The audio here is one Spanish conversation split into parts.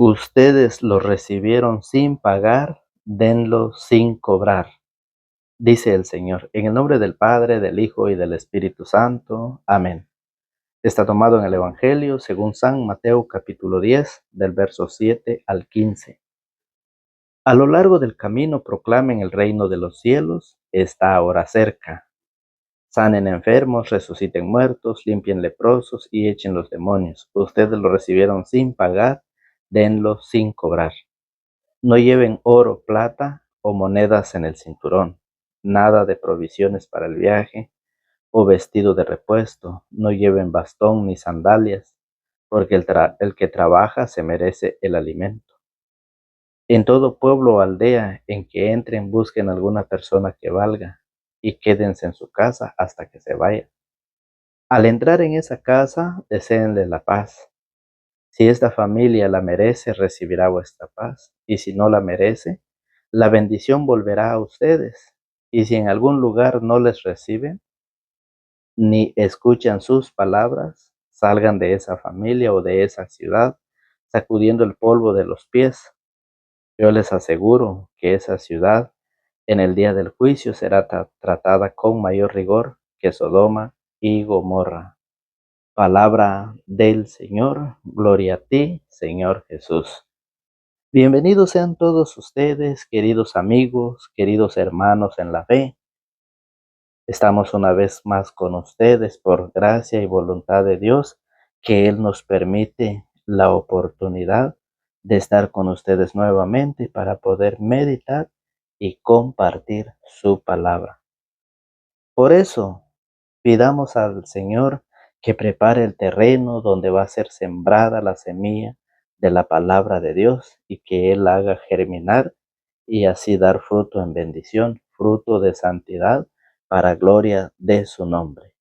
Ustedes lo recibieron sin pagar, denlo sin cobrar, dice el Señor. En el nombre del Padre, del Hijo y del Espíritu Santo. Amén. Está tomado en el Evangelio según San Mateo capítulo 10, del verso 7 al 15. A lo largo del camino proclamen el reino de los cielos, está ahora cerca. Sanen enfermos, resuciten muertos, limpien leprosos y echen los demonios. Ustedes lo recibieron sin pagar, denlo sin cobrar. No lleven oro, plata o monedas en el cinturón, nada de provisiones para el viaje o vestido de repuesto. No lleven bastón ni sandalias, porque el que trabaja se merece el alimento. En todo pueblo o aldea en que entren, busquen alguna persona que valga y quédense en su casa hasta que se vaya. Al entrar en esa casa, deséenle la paz. Si esta familia la merece, recibirá vuestra paz, y si no la merece, la bendición volverá a ustedes. Y si en algún lugar no les reciben, ni escuchan sus palabras, salgan de esa familia o de esa ciudad, sacudiendo el polvo de los pies. Yo les aseguro que esa ciudad, en el día del juicio, será tratada con mayor rigor que Sodoma y Gomorra. Palabra del Señor. Gloria a ti, Señor Jesús. Bienvenidos sean todos ustedes, queridos amigos, queridos hermanos en la fe. Estamos una vez más con ustedes por gracia y voluntad de Dios, que Él nos permite la oportunidad de estar con ustedes nuevamente para poder meditar y compartir su palabra. Por eso, pidamos al Señor que prepare el terreno donde va a ser sembrada la semilla de la palabra de Dios y que Él haga germinar y así dar fruto en bendición, fruto de santidad para gloria de su nombre.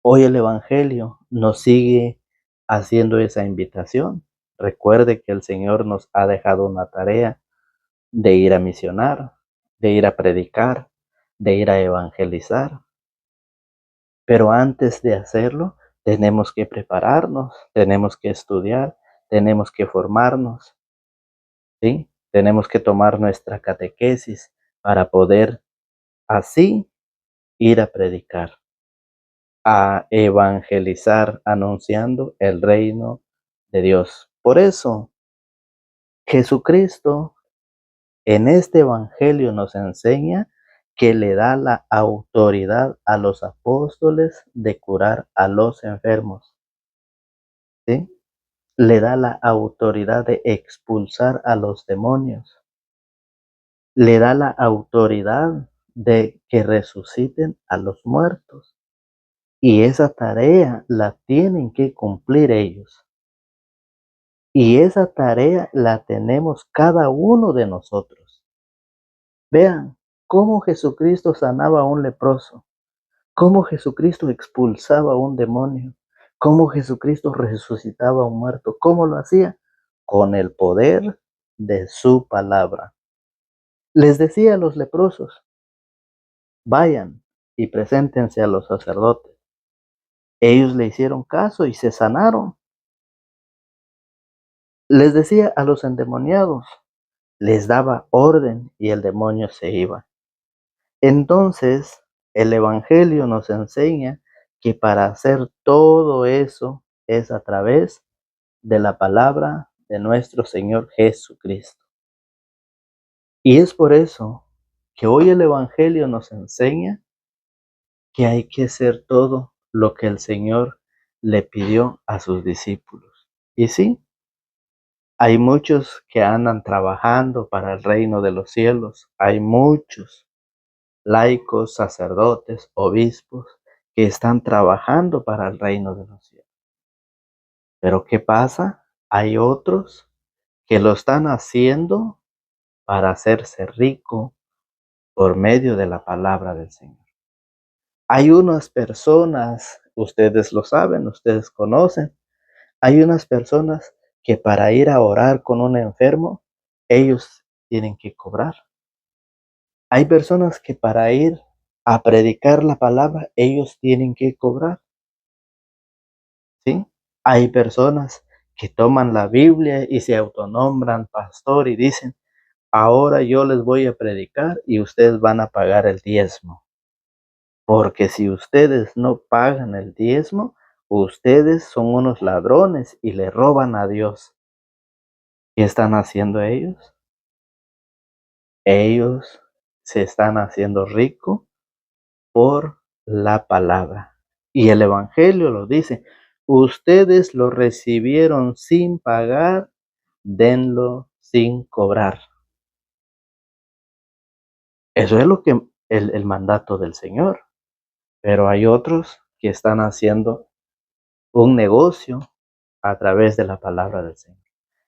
Hoy el Evangelio nos sigue haciendo esa invitación. Recuerde que el Señor nos ha dejado una tarea de ir a misionar, de ir a predicar, de ir a evangelizar. Pero antes de hacerlo, tenemos que prepararnos, tenemos que estudiar, tenemos que formarnos, ¿sí? Tenemos que tomar nuestra catequesis para poder así ir a predicar, a evangelizar, anunciando el reino de Dios. Por eso, Jesucristo en este evangelio nos enseña que le da la autoridad a los apóstoles de curar a los enfermos, ¿sí? Le da la autoridad de expulsar a los demonios, le da la autoridad de que resuciten a los muertos. Y esa tarea la tienen que cumplir ellos. Y esa tarea la tenemos cada uno de nosotros. Vean cómo Jesucristo sanaba a un leproso, cómo Jesucristo expulsaba a un demonio, cómo Jesucristo resucitaba a un muerto. ¿Cómo lo hacía? Con el poder de su palabra. Les decía a los leprosos, vayan y preséntense a los sacerdotes. Ellos le hicieron caso y se sanaron. Les decía a los endemoniados, les daba orden y el demonio se iba. Entonces, el Evangelio nos enseña que para hacer todo eso es a través de la palabra de nuestro Señor Jesucristo. Y es por eso que hoy el Evangelio nos enseña que hay que hacer todo lo que el Señor le pidió a sus discípulos. Y sí, hay muchos que andan trabajando para el reino de los cielos. Hay muchos laicos, sacerdotes, obispos que están trabajando para el reino de los cielos. Pero ¿qué pasa? Hay otros que lo están haciendo para hacerse rico por medio de la palabra del Señor. Hay unas personas, ustedes lo saben, ustedes conocen, hay unas personas que para ir a orar con un enfermo, ellos tienen que cobrar. Hay personas que para ir a predicar la palabra, ellos tienen que cobrar, ¿sí? Hay personas que toman la Biblia y se autonombran pastor y dicen, ahora yo les voy a predicar y ustedes van a pagar el diezmo. Porque si ustedes no pagan el diezmo, ustedes son unos ladrones y le roban a Dios. ¿Qué están haciendo ellos? Ellos se están haciendo ricos por la palabra. Y el Evangelio lo dice, ustedes lo recibieron sin pagar, denlo sin cobrar. Eso es lo que el mandato del Señor. Pero hay otros que están haciendo un negocio a través de la palabra del Señor.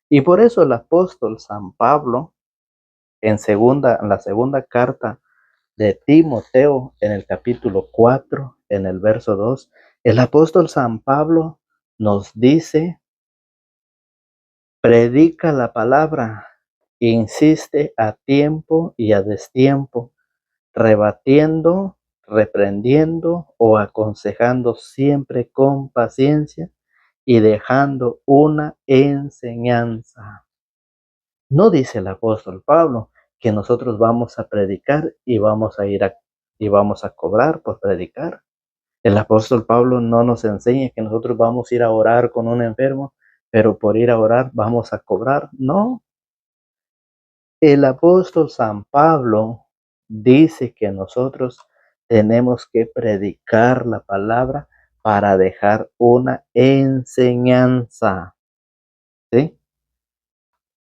Y por eso el apóstol San Pablo, en la segunda carta de Timoteo, en el capítulo 4, en el verso 2, el apóstol San Pablo nos dice, predica la palabra, insiste a tiempo y a destiempo, rebatiendo, reprendiendo o aconsejando siempre con paciencia y dejando una enseñanza. No dice el apóstol Pablo que nosotros vamos a predicar y vamos a cobrar por predicar. El apóstol Pablo no nos enseña que nosotros vamos a ir a orar con un enfermo, pero por ir a orar vamos a cobrar. No, el apóstol San Pablo dice que nosotros tenemos que predicar la palabra para dejar una enseñanza. ¿Sí?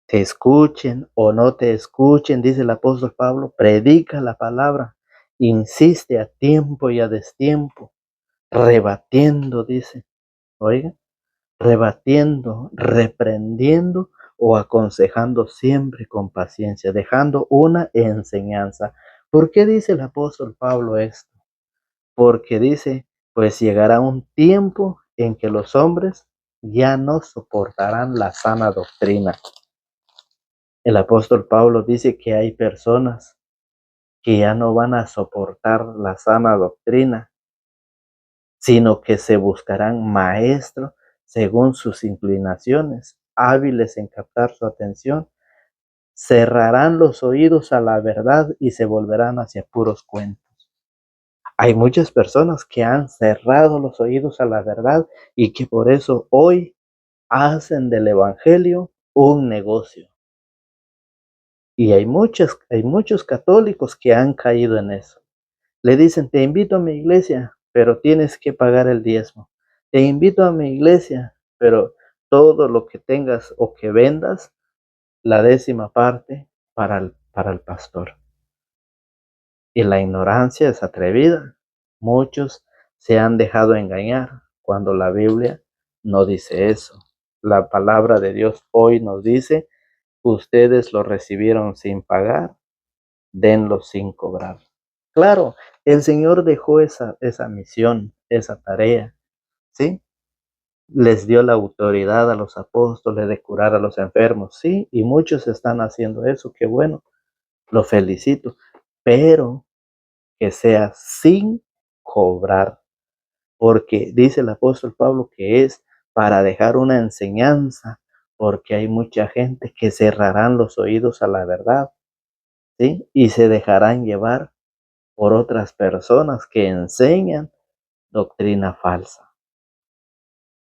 Te escuchen o no te escuchen, dice el apóstol Pablo, predica la palabra, insiste a tiempo y a destiempo, rebatiendo, dice, oiga, rebatiendo, reprendiendo o aconsejando siempre con paciencia, dejando una enseñanza. ¿Por qué dice el apóstol Pablo esto? Porque dice, pues llegará un tiempo en que los hombres ya no soportarán la sana doctrina. El apóstol Pablo dice que hay personas que ya no van a soportar la sana doctrina, sino que se buscarán maestros según sus inclinaciones, hábiles en captar su atención, cerrarán los oídos a la verdad y se volverán hacia puros cuentos. Hay muchas personas que han cerrado los oídos a la verdad y que por eso hoy hacen del evangelio un negocio. Y hay muchos católicos que han caído en eso. Le dicen, te invito a mi iglesia, pero tienes que pagar el diezmo. Te invito a mi iglesia, pero todo lo que tengas o que vendas, la décima parte para el pastor. Y la ignorancia es atrevida. Muchos se han dejado engañar cuando la Biblia no dice eso. La palabra de Dios hoy nos dice, ustedes lo recibieron sin pagar, denlo sin cobrar. Claro, el Señor dejó esa misión, esa tarea, ¿sí? Les dio la autoridad a los apóstoles de curar a los enfermos, sí, y muchos están haciendo eso, qué bueno, lo felicito, pero que sea sin cobrar, porque dice el apóstol Pablo que es para dejar una enseñanza, porque hay mucha gente que cerrarán los oídos a la verdad, ¿sí? Y se dejarán llevar por otras personas que enseñan doctrina falsa,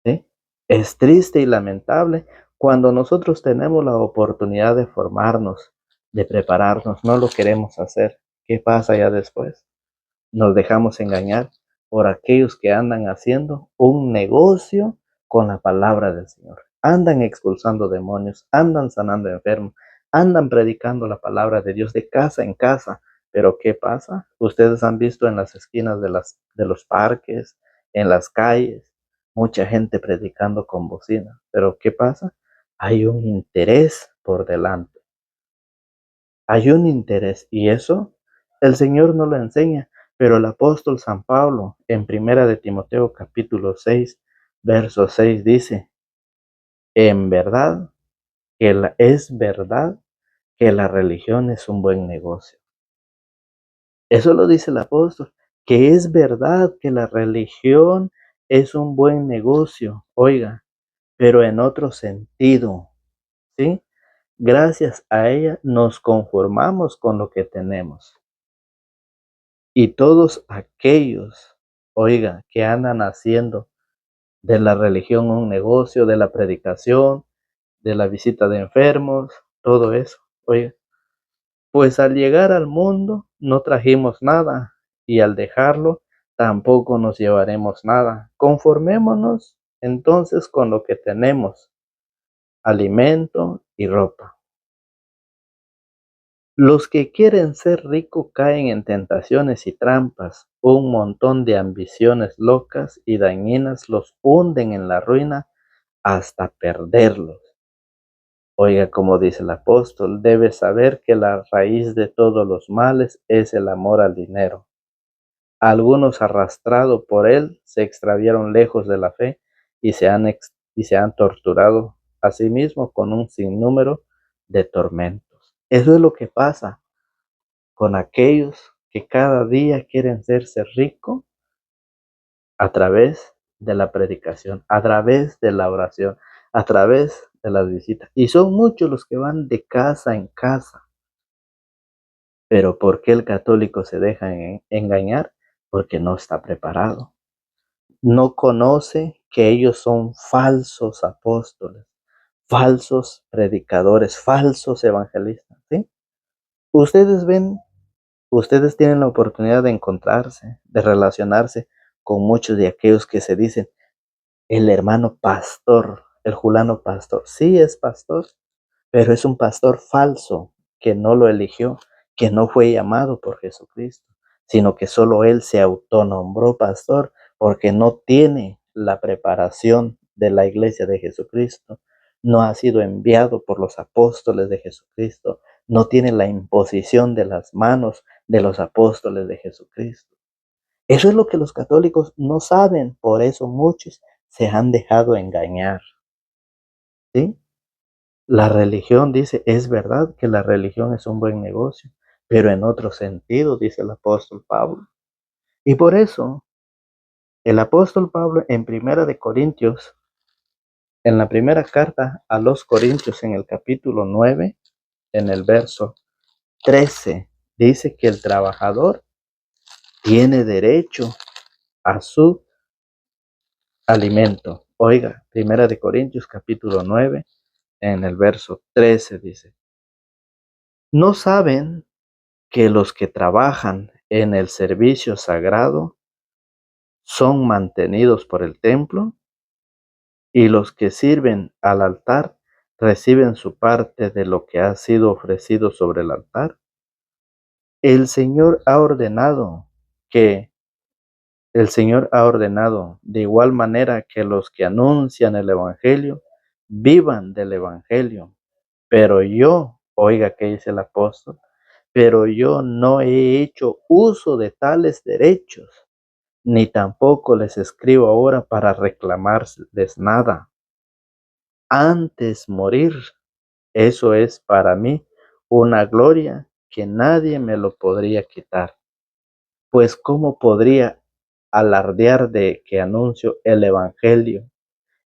¿sí? Es triste y lamentable cuando nosotros tenemos la oportunidad de formarnos, de prepararnos, no lo queremos hacer. ¿Qué pasa ya después? Nos dejamos engañar por aquellos que andan haciendo un negocio con la palabra del Señor. Andan expulsando demonios, andan sanando enfermos, andan predicando la palabra de Dios de casa en casa. Pero ¿qué pasa? Ustedes han visto en las esquinas de los parques, en las calles, mucha gente predicando con bocina. Pero ¿qué pasa? Hay un interés por delante. Hay un interés y eso el Señor no lo enseña, pero el apóstol San Pablo en Primera de Timoteo capítulo 6, verso 6 dice, en verdad es verdad que la religión es un buen negocio. Eso lo dice el apóstol, que es verdad que la religión es un buen negocio. Oiga, pero en otro sentido, ¿sí? Gracias a ella nos conformamos con lo que tenemos. Y todos aquellos, oiga, que andan haciendo de la religión un negocio, de la predicación, de la visita de enfermos, todo eso, oiga, pues al llegar al mundo no trajimos nada y al dejarlo tampoco nos llevaremos nada. Conformémonos entonces con lo que tenemos, alimento y ropa. Los que quieren ser ricos caen en tentaciones y trampas. Un montón de ambiciones locas y dañinas los hunden en la ruina hasta perderlos. Oiga, como dice el apóstol, debes saber que la raíz de todos los males es el amor al dinero. Algunos, arrastrados por él, se extraviaron lejos de la fe y se han torturado a sí mismos con un sinnúmero de tormentos. Eso es lo que pasa con aquellos que cada día quieren hacerse ricos a través de la predicación, a través de la oración, a través de las visitas. Y son muchos los que van de casa en casa. Pero ¿por qué el católico se deja engañar? Porque no está preparado. No conoce que ellos son falsos apóstoles, falsos predicadores, falsos evangelistas. ¿Sí? Ustedes ven, ustedes tienen la oportunidad de encontrarse, de relacionarse con muchos de aquellos que se dicen el hermano pastor, el fulano pastor. Sí es pastor, pero es un pastor falso que no lo eligió, que no fue llamado por Jesucristo, sino que solo él se autonombró pastor porque no tiene la preparación de la iglesia de Jesucristo, no ha sido enviado por los apóstoles de Jesucristo, no tiene la imposición de las manos de los apóstoles de Jesucristo. Eso es lo que los católicos no saben, por eso muchos se han dejado engañar, ¿sí? La religión dice, es verdad que la religión es un buen negocio, pero en otro sentido, dice el apóstol Pablo. Y por eso, el apóstol Pablo en Primera de Corintios, en la primera carta a los Corintios, en el capítulo 9, en el verso 13, dice que el trabajador tiene derecho a su alimento. Oiga, Primera de Corintios, capítulo 9, en el verso 13 dice, ¿no saben que los que trabajan en el servicio sagrado son mantenidos por el templo, y los que sirven al altar reciben su parte de lo que ha sido ofrecido sobre el altar? El Señor ha ordenado que el Señor ha ordenado de igual manera que los que anuncian el Evangelio vivan del Evangelio. Pero yo, oiga que dice el apóstol, pero yo no he hecho uso de tales derechos, ni tampoco les escribo ahora para reclamarles nada. Antes morir, eso es para mí una gloria que nadie me lo podría quitar. Pues ¿cómo podría alardear de que anuncio el Evangelio?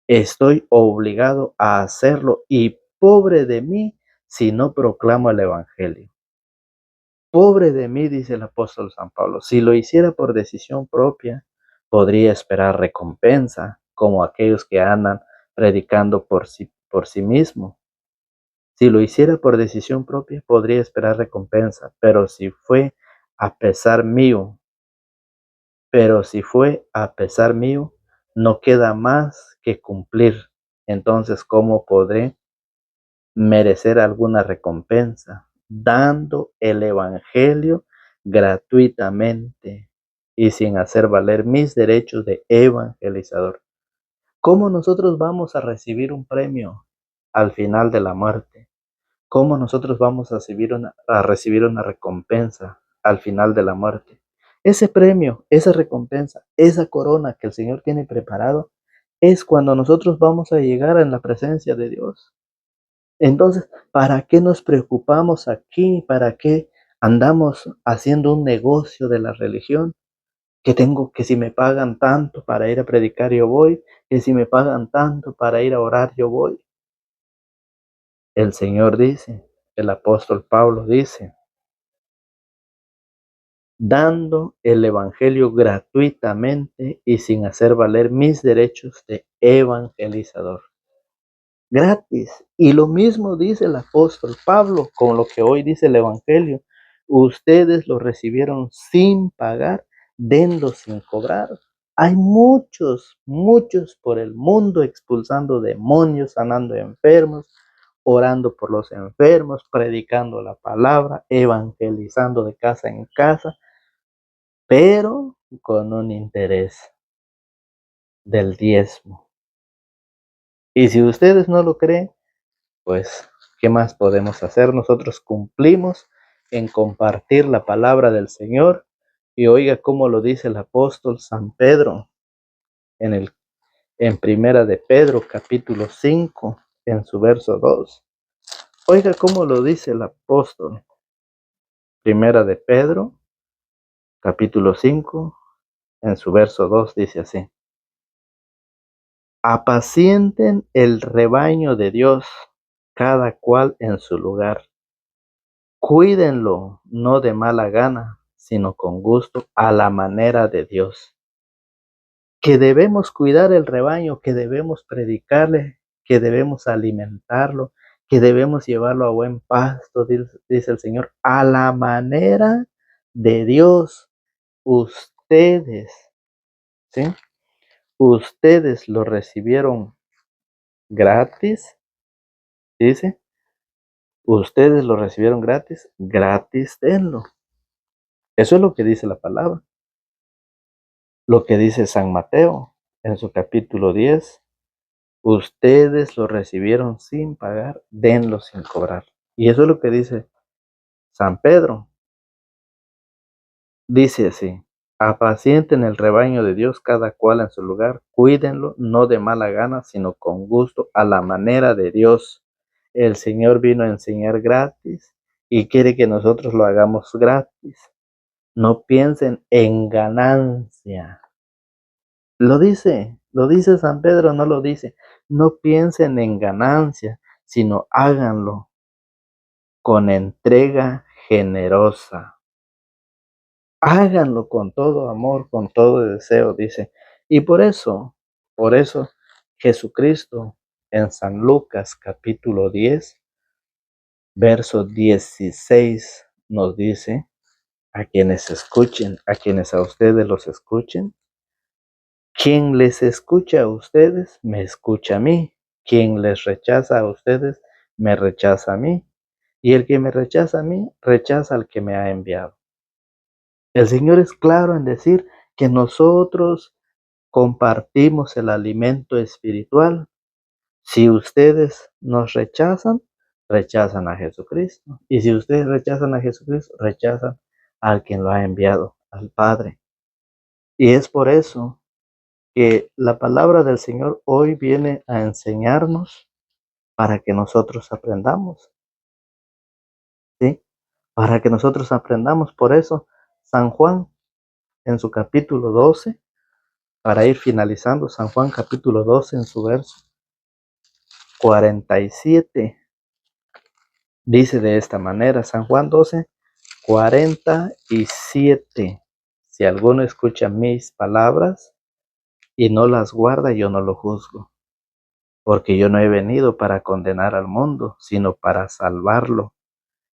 Estoy obligado a hacerlo y pobre de mí si no proclamo el Evangelio. Pobre de mí, dice el apóstol San Pablo, si lo hiciera por decisión propia, podría esperar recompensa, como aquellos que andan predicando por sí mismo. Si lo hiciera por decisión propia, podría esperar recompensa, a pesar mío, pero si fue a pesar mío, no queda más que cumplir. Entonces, ¿cómo podré merecer alguna recompensa? Dando el Evangelio gratuitamente y sin hacer valer mis derechos de evangelizador. ¿Cómo nosotros vamos a recibir un premio al final de la muerte? ¿Cómo nosotros vamos a recibir una recompensa al final de la muerte? Ese premio, esa recompensa, esa corona que el Señor tiene preparado, es cuando nosotros vamos a llegar en la presencia de Dios. Entonces, ¿para qué nos preocupamos aquí? ¿Para qué andamos haciendo un negocio de la religión? Que si me pagan tanto para ir a predicar, yo voy, que si me pagan tanto para ir a orar, yo voy. El Señor dice, el apóstol Pablo dice, dando el evangelio gratuitamente y sin hacer valer mis derechos de evangelizador. Gratis. Y lo mismo dice el apóstol Pablo con lo que hoy dice el evangelio. Ustedes lo recibieron sin pagar, denlo sin cobrar. Hay muchos por el mundo expulsando demonios, sanando enfermos, orando por los enfermos, predicando la palabra, evangelizando de casa en casa, pero con un interés del diezmo. Y si ustedes no lo creen, pues, ¿qué más podemos hacer? Nosotros cumplimos en compartir la palabra del Señor. Y oiga cómo lo dice el apóstol San Pedro en Primera de Pedro, capítulo 5, en su verso 2. Oiga cómo lo dice el apóstol. Primera de Pedro, capítulo 5, en su verso 2 dice así: apacienten el rebaño de Dios, cada cual en su lugar. Cuídenlo, no de mala gana, sino con gusto, a la manera de Dios. Que debemos cuidar el rebaño, que debemos predicarle, que debemos alimentarlo, que debemos llevarlo a buen pasto, dice el Señor, a la manera de Dios. Ustedes, ¿sí? Ustedes lo recibieron gratis, dice. Ustedes lo recibieron gratis, gratis denlo. Eso es lo que dice la palabra. Lo que dice San Mateo en su capítulo 10, ustedes lo recibieron sin pagar, denlo sin cobrar. Y eso es lo que dice San Pedro. Dice así: apacienten el rebaño de Dios, cada cual en su lugar, cuídenlo, no de mala gana, sino con gusto, a la manera de Dios. El Señor vino a enseñar gratis y quiere que nosotros lo hagamos gratis. No piensen en ganancia. Lo dice San Pedro, no lo dice. No piensen en ganancia, sino háganlo con entrega generosa. Háganlo con todo amor, con todo deseo, dice. Y por eso Jesucristo en San Lucas capítulo 10, verso 16 nos dice, a quienes escuchen, a quienes a ustedes los escuchen, quien les escucha a ustedes, me escucha a mí. Quien les rechaza a ustedes, me rechaza a mí. Y el que me rechaza a mí, rechaza al que me ha enviado. El Señor es claro en decir que nosotros compartimos el alimento espiritual. Si ustedes nos rechazan, rechazan a Jesucristo. Y si ustedes rechazan a Jesucristo, rechazan al quien lo ha enviado, al Padre. Y es por eso que la palabra del Señor hoy viene a enseñarnos para que nosotros aprendamos, ¿sí? Para que nosotros aprendamos. Por eso, San Juan, en su capítulo 12, para ir finalizando, San Juan capítulo 12, en su verso 47, dice de esta manera, San Juan 12, 47. Si alguno escucha mis palabras y no las guarda, yo no lo juzgo. Porque yo no he venido para condenar al mundo, sino para salvarlo.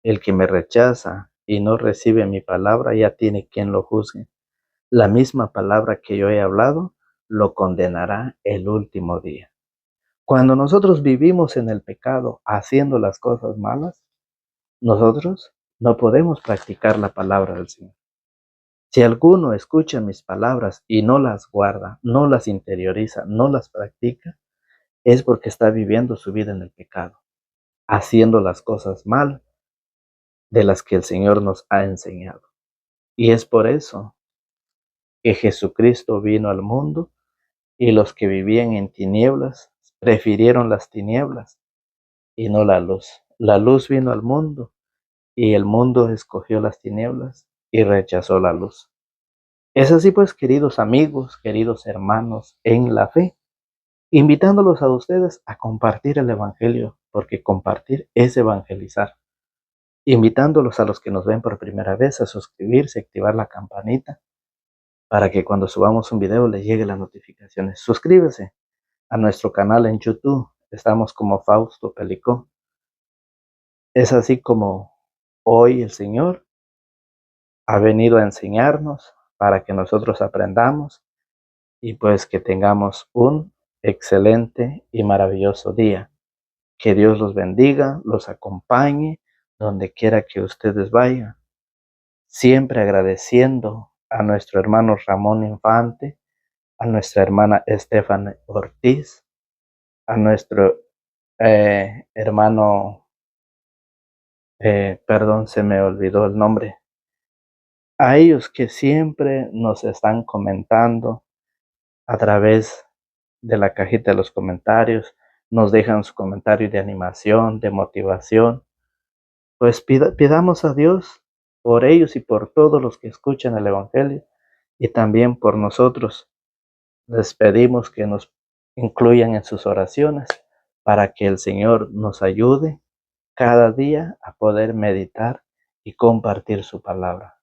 El que me rechaza y no recibe mi palabra ya tiene quien lo juzgue. La misma palabra que yo he hablado lo condenará el último día. Cuando nosotros vivimos en el pecado, haciendo las cosas malas, nosotros no podemos practicar la palabra del Señor. Si alguno escucha mis palabras y no las guarda, no las interioriza, no las practica, es porque está viviendo su vida en el pecado, haciendo las cosas mal de las que el Señor nos ha enseñado. Y es por eso que Jesucristo vino al mundo y los que vivían en tinieblas prefirieron las tinieblas y no la luz. La luz vino al mundo y el mundo escogió las tinieblas y rechazó la luz. Es así pues, queridos amigos, queridos hermanos en la fe, invitándolos a ustedes a compartir el Evangelio, porque compartir es evangelizar. Invitándolos a los que nos ven por primera vez a suscribirse, activar la campanita, para que cuando subamos un video les llegue las notificaciones. Suscríbase a nuestro canal en YouTube. Estamos como Fausto Pelicó. Es así como hoy el Señor ha venido a enseñarnos para que nosotros aprendamos y pues que tengamos un excelente y maravilloso día. Que Dios los bendiga, los acompañe donde quiera que ustedes vayan. Siempre agradeciendo a nuestro hermano Ramón Infante, a nuestra hermana Estefan Ortiz, a nuestro hermano, perdón, se me olvidó el nombre, a ellos que siempre nos están comentando a través de la cajita de los comentarios, nos dejan su comentario de animación, de motivación. Pues pidamos a Dios por ellos y por todos los que escuchan el Evangelio y también por nosotros. Les pedimos que nos incluyan en sus oraciones para que el Señor nos ayude cada día a poder meditar y compartir su palabra.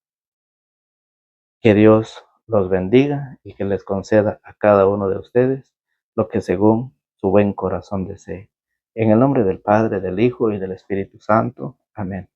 Que Dios los bendiga y que les conceda a cada uno de ustedes lo que según su buen corazón desee. En el nombre del Padre, del Hijo y del Espíritu Santo. Amén.